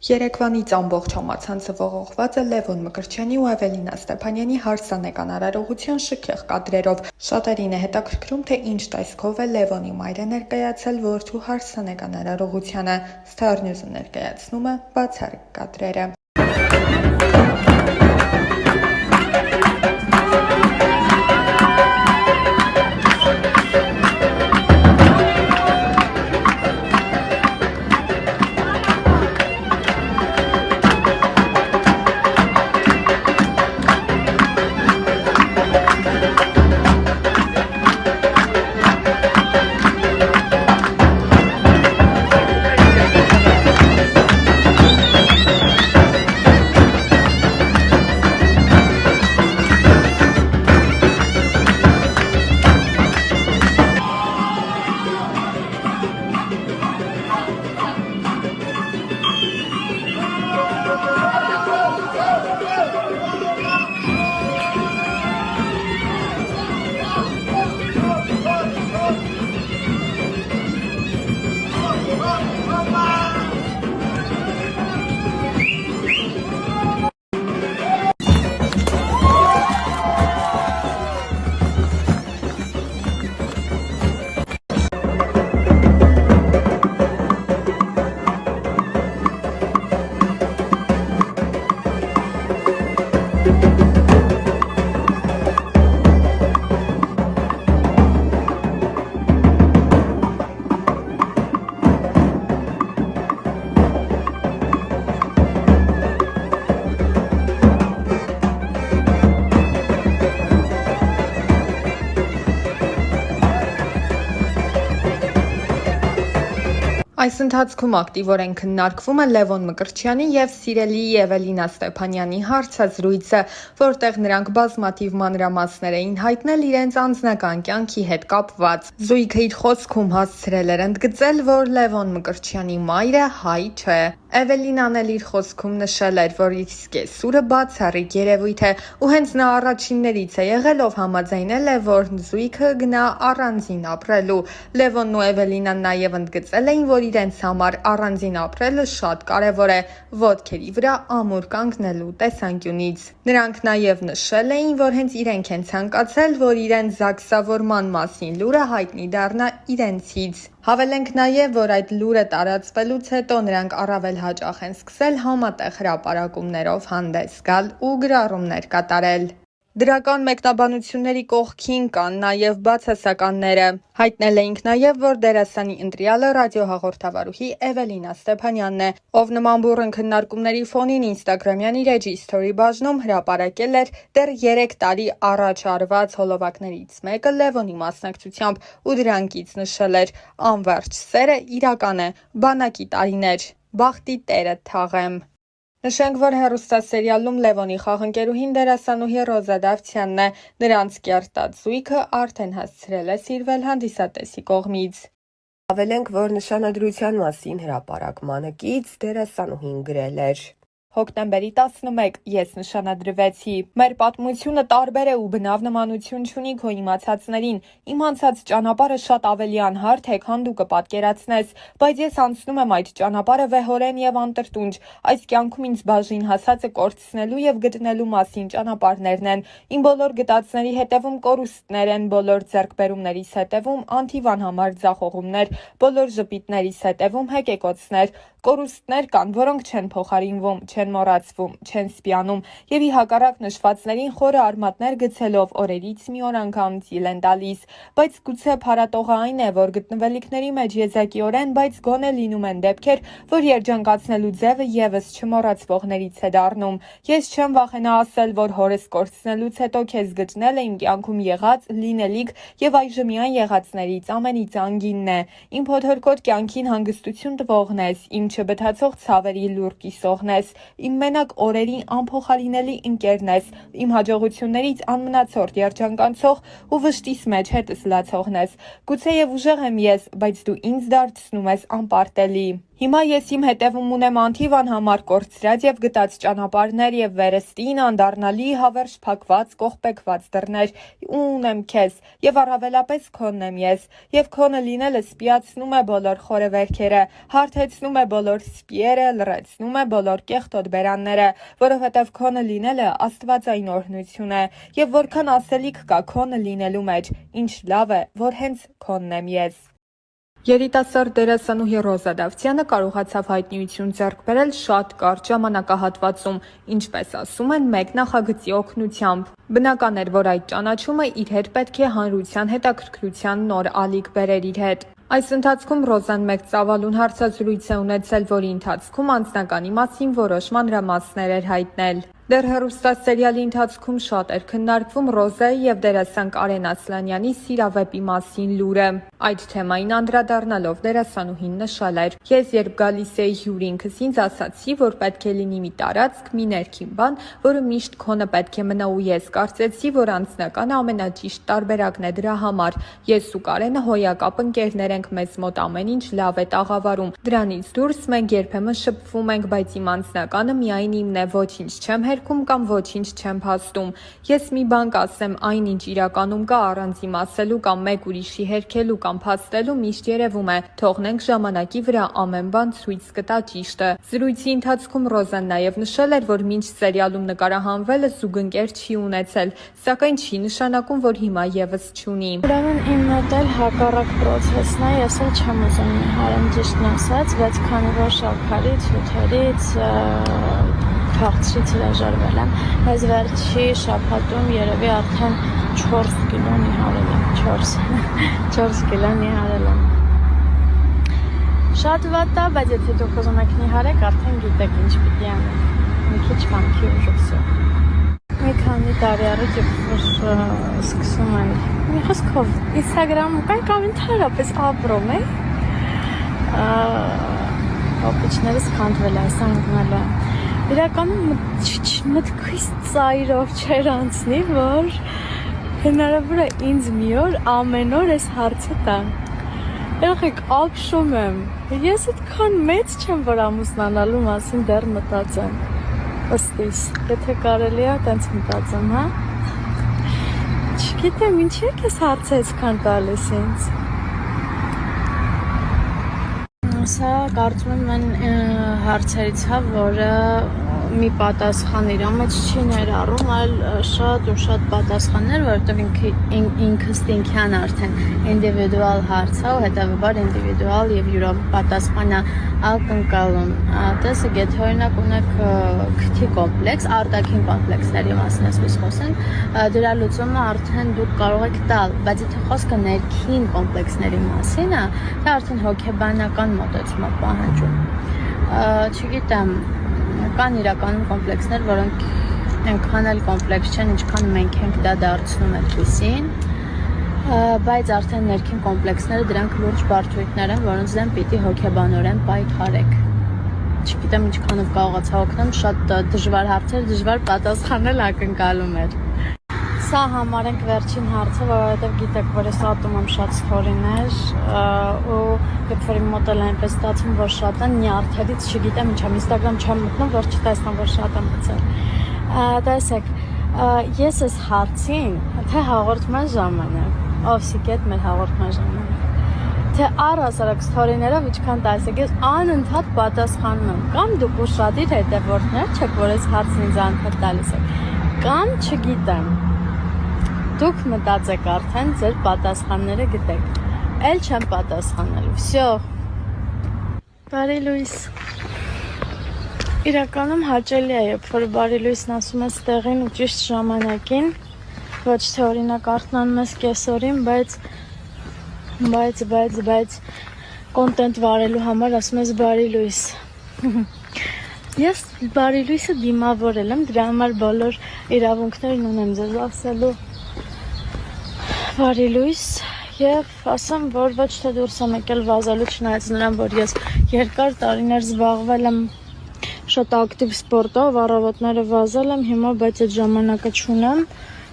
Երեկվանից ամբողջ համացանցը ողողված է Լևոն Մկրտչյանի ու Էվելինա Ստեփանյանի հարսանեկան արարողության շքեղ կադրերով։ Շատերին է հետաքրքրում, թե ինչ տեսքով է Լևոնի մայրը ներկայացել որդու հարսանեկան արարողությանը։ Star News-ը ներկայացնում է բացառիկ կադրերը։ Այս ընթացքում ակտիվորեն քննարկվում է Լևոն Մկրտչյանի և սիրելիի Էվելինա Ստեփանյանի հարցազրույցը, որտեղ նրանք բազմաթիվ մանրամասներ էին հայտնել իրենց անձնական կյանքի հետ կապված։ Զույգը իր խոսքում հասցրել էր ընդգծել, որ Լևոն Մկրտչյանի մայրը հայ չէ։ Էվելինան էլ իր խոսքում նշել էր, որ իր սկեսուրը բացառիկ երևույթ է, ու հենց նա առաջիններից է եղել, ով համաձայնել է, որ զույգը գնա առանձին ապրելու։ Լևոնն ու Էվելինան նաև ընդգծել էին, որ իրենց համար առանձին ապրելը շատ կարևոր է ոտքերի վրա ամուր կանգնելու տեսանկյունից։ Նրանք նաև նշել էին, որ հենց իրենք են ցանկացել, որ իրենց զաքսավորման մասին լուրը հայտնի դառնա իրենցից։ Հավելենք նաև, որ այդ լուրը տարածվելուց հետո նրանք առավել հաճախ են սկսել համատեղ հրապարակումներով հանդես գալ ու գրառումներ կատարել։ Դրական մեկնաբանությունների կողքին կան նաև բացասականները։ Հայտնել էինք նաև, որ դերասանի ընտրյալը ռադիոհաղորդավարուհի Էվելինա Ստեփանյանն է, ով նման բուռն քննարկումների ֆոնին Instagram-յան իր էջի story բաժնում հրապարակել էր դեռ 3 տարի առաջ արված հոլովակներից մեկը Լևոնի մասնակցությամբ ու դրանքից նշել էր. «Անվերջ սերը իրական է, բանակի տարիներ, բախտի տերը թաղեմ»։ Նշենք, որ հեռուստասերիալում Լևոնի խաղընկերուհին դերասանուհի Ռոզա Դավթյանն է։ Նրանց կերտած զույգը արդեն հասցրել է սիրվել հանդիսատեսի կողմից։ Հավելենք, որ նշանադրության մասին հրապարակմանը կից դերասանուհին գրել էր. Հոկտեմբերի 11 ես նշանադրվեցի։ Մեր պատմությունը տարբեր է ու բնավ նմանություն չունի քո իմացածներին։ Իմ անցած ճանապարհը շատ ավելի անհարթ է, քան դու կպատկերացնես, բայց ես անցնում եմ այդ ճանապարհը վեհորեն եւ անտրտունջ։ Այս կյանքում ինձ բաժին հասածը կորցնելու եւ գտնելու մասին ճանապարհներն են։ Իմ բոլոր գտածների հետևում կորուստներ են, բոլոր ձեռքբերումներիս հետևում անթիվան համար ձախողումներ, բոլոր ժպիտներիս հետևում հեկեկոցներ։ Կորուստներ կան, որոնք չեն փոխարինվում, չեն մոռացվում, չեն սպիանում եւ ի հակառակ նշվածներին խորը արմատներ գցելով օրերից մի օր անգամ ծիլ են տալիս, բայց գուցե փառատողը այն է, որ գտնվելիքների մեջ եզակիորեն, բայց գոնե լինում են դեպքեր, որ երջանկացնելու ձևը եւս չմոռացվողներից է դառնում։ Ես չեմ վախենա ասել, որ հորս կորցնելուց հետո քեզ գտնել է իմ կյանքում եղած, լինելիք եւ այժմյան եղածներից ամենից անգինն է։ Իմ փոթորկոտ կյանքին հանգստություն տվողն ես, իմ չբթացող ցավերի լուր կիսողն ես, իմ մենակ օրերի անփոխարինելի ընկերն ես, իմ հաջողություններից անմնացորդ երջանկանցող ու վշտիս մեջ հետս լացողն ես։ Գուցեև ուժեղ եմ ես, բայց դու ինձ դարձնում ես անպարտելի։ Հիմա ես իմ հետևում ունեմ անթիվ անհամար կորցրած եւ գտած ճանապարհներ եւ վերստին անդառնալի հավերժ փակված կողպեկված դռներ ու ունեմ քեզ եւ առավելապես քոնն եմ ես եւ քոնը լինելը սպիացնում է բոլոր խորեվերքերը, հարթեցնում է բոլոր սպիերը, լրացնում է բոլոր կեղտոտ բերանները, որովհետեւ քոնը լինելը աստվածային օրհնություն է եւ որքան ասելիք կա քոնը լինելու մեջ, ինչ լավ է, որ հենց քոնն եմ ես։ Երիտասարդ դերասանուհի Ռոզա Դավթյանը կարողացավ հայտնիություն ձեռք բերել շատ կարճ ժամանակահատվածում, ինչպես ասում են, մեկ նախագծի օգնությամբ։ Բնական էր, որ այդ ճանաչումը իր հետ պետք է հանրության հետաքրքրության նոր ալիք բերեր իր հետ։ Այս ընթացքում Ռոզան մեկ ծավալուն հարցազրույց է ունեցել, որի ընթացքում անձնականի մասին որոշ մանրամասներ էր հայտնել։ Դեռ հեռուստասերիալի ընթացքում շատ էր քննարկվում Ռոզայի եւ դերասան Կարեն Ասլանյանի սիրավեպի մասին լուրը։ Այդ թեմային անդրադառնալով դերասանուհին նշել էր. «Ես երբ գալիս էի հյուր ինքս ինձ ասացի, որ պետք է լինի մի տարածք, մի ներքին բան, որը միշտ քոնը պետք է մնա ու ես կարծեցի, որ անձնականը ամենաճիշտ տարբերակն է դրա համար։ Ես ու Կարենը հոյակապ ընկերներ ենք, մեզ մոտ ամեն ինչ լավ է տաղավարում։ Դրանից դուրս մենք երբեմն շփվում ենք, բայց իմ անձնականը միայն իմն է, ոչինչ չեմ հերքում կամ ոչինչ չեմ փաստում։ Ես մի բան կասեմ, այնինչ իրականում կա առանց իմ ասելու կամ մեկ ուրիշի հերքելու կամ փաստելու միշտ երևում է, թողնենք ժամանակի վրա ամեն բան ցույց կտա ճիշտը»։ Զրույցի ընթացքում Ռոզան նաև նշել էր, որ մինչ սերիալում նկարահանվելը զուգընկեր չի ունեցել, սակայն չի նշանակում, որ հիմա եւս չունի։ Ուրեմն իմ մոտ էլ հակառակ process-ն է, ես էլ չեմ ուզում նիհարեմ ճիշտն ասած, բայց քանի որ շաքարից, հյութերից, քաղցրից հրաժարվել եմ, այս վերջի շաբաթում երևի արդեն 4 կիլո նիհարել եմ, 4 կիլո նիհարել եմ։ Շատ վատ է, բայց եթե դուք ուզում եք նիհարեք, արդեն գիտեք ինչ պիտի անեք, մի քիչ կամքի ուժը։ Մի քանի տարի առաջ սկսում եմ, մի խոսքով, Instagram-ում կամ ընդհանրապես ապրում է, ապիչներս քանդվել է, այս անգնել է։ Իրականում մտքից ծայրով չէր անցնի, որ հնարավոր է ինձ մի օր ամեն օր այս հարցը տան։ Եղեք ապշում եմ, ես այդքան մեծ չեմ, որ ամուսնանալու մասին դեռ մտածեմ։ Ըստիս, եթե կարելի է, տենց մտածեմ, հա։ Չգիտեմ, ինչի եք ես հարցը այսքան տալիս ինձ։ Սա կարծում եմ հարցերից է, որը մի պատասխան իր մեջ չի ներառում, այլ շատ ու շատ պատասխաններ, որովհետև ինքնստինքյան արդեն ինդիվիդուալ հարց է ու հետևաբար ինդիվիդուալ եւ յուրապատասխանա ակնկալում։ Տեսեք, եթե օրինակ ունեք քթի կոմպլեքս, արտաքին կոմպլեքսների մասին ասես խոսենք, դրա լուծումը արդեն դուք կարող եք տալ, բայց եթե խոսքը ներքին կոմպլեքսների մասին է, դա արդեն հոգեբանական մոտեցում է պահանջում։ Չգիտեմ, կան իրականում կոմպլեքսներ, որոնք այնքան էլ կոմպլեքս չեն, ինչքան մենք ենք դա դարձնում այդպիսին, բայց արդեն ներքին կոմպլեքսները դրանք լուրջ բարդություններ են, որոնց դեմ պիտի հոգեբանորեն պայքարեք։ Չգիտեմ ինչքանով կարողացա օգնեմ, շատ դժվար հարցեր, դժվար պատասխանել ակնկալում էր։ Սա համարենք վերջին հարցը, որովհետև գիտեք, որ ես ատում եմ շատ ստորիներ ու երբ որ իմ մոտ էլ այնպես ստացվում, որ շատ են, նյարդերից չգիտեմ ինչ եմ, Instagram չեմ մտնում, որ չտեսնեմ, որ շատ եմ գցել։ Տեսեք, ես այս հարցին, թե հաղորդման ժամանակ, Օվսիկետ մեր հաղորդման ժամանակ, թե առհասարակ ստորիներով ինչքան տեսեք, ես անընդհատ պատասխանում եմ, կամ դուք ուշադիր հետևորդներ չեք, որ այս հարցն ինձ անընդհատ տալիս եք, կամ չգիտեմ։ Դուք մտածեք արդեն ձեր պատասխանները գտեք։ Էլ չեմ պատասխանելու։ Всё։ Բարի լույս։ Իրականում հաճելի է, երբ որ բարի լույսն ասում ես տեղին ու ճիշտ ժամանակին, ոչ թե օրինակ արթնանում ես կեսօրին, բայց կոնտենտ վարելու համար ասում ես բարի լույս։ Ես բարի լույսը դիմավորել եմ, դրա համար բոլոր իրավունքներն ունեմ ձեզ ասելու բարի լույս եւ ասեմ, որ ոչ թե դուրս եմ եկել վազելու, չնայած նրան, որ ես երկար տարիներ զբաղվել եմ շատ ակտիվ սպորտով, առավոտները վազել եմ, հիմա բայց այդ ժամանակը չունեմ,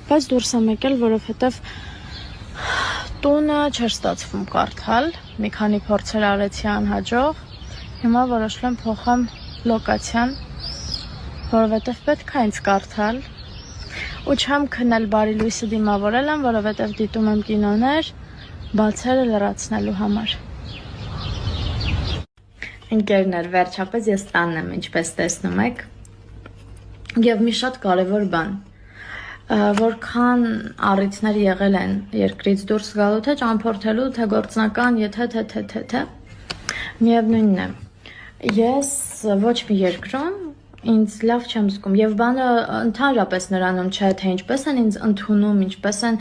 բայց դուրս եմ եկել, որովհետեւ տունը չէր ստացվում կարդալ, մի քանի փորձեր արեցի անհաջող Հիմա որոշել եմ փոխեմ լոկացիան, որովհետև պետք է ինձ կարդալ։ Ու չեմ քնել բարի լույսը դիմավորել եմ, որովհետև դիտում եմ կինոներ բացերը լրացնելու համար։ Ընկերներ, վերջապես ես տանն եմ, ինչպես տեսնում եք։ Եվ մի շատ կարևոր բան, որքան առիթներ եղել են երկրից դուրս գալու, թե ճամփորդելու, թե գործնական, եթե, միևնույնն է, ես ոչ մի երկրում ինձ լավ չեմ զգում եւ բանը ընդհանրապես նրանում չէ, թե ինչպես են ինձ ընդունում, ինչպես են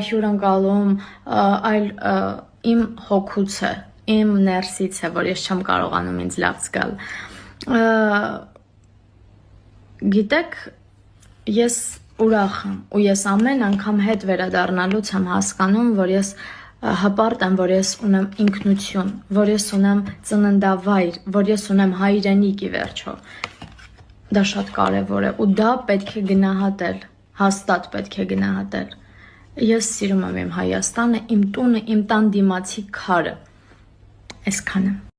հյուրընկալում, այլ իմ հոգուց է, իմ ներսից է, որ ես չեմ կարողանում ինձ լավ զգալ։ Գիտեք, ես ուրախ եմ ու ես ամեն անգամ հետ վերադառնալուց եմ հասկանում, որ ես հպարտ եմ, որ ես ունեմ ինքնություն, որ ես ունեմ ծննդավայր, որ ես ունեմ հայրենիք ի վերջո։ Դա շատ կարևոր է ու դա պետք է գնահատել, հաստատ պետք է գնահատել։ Ես սիրում եմ իմ Հայաստանը, իմ տունը, իմ տան դիմացի քարը։ Այսքանը։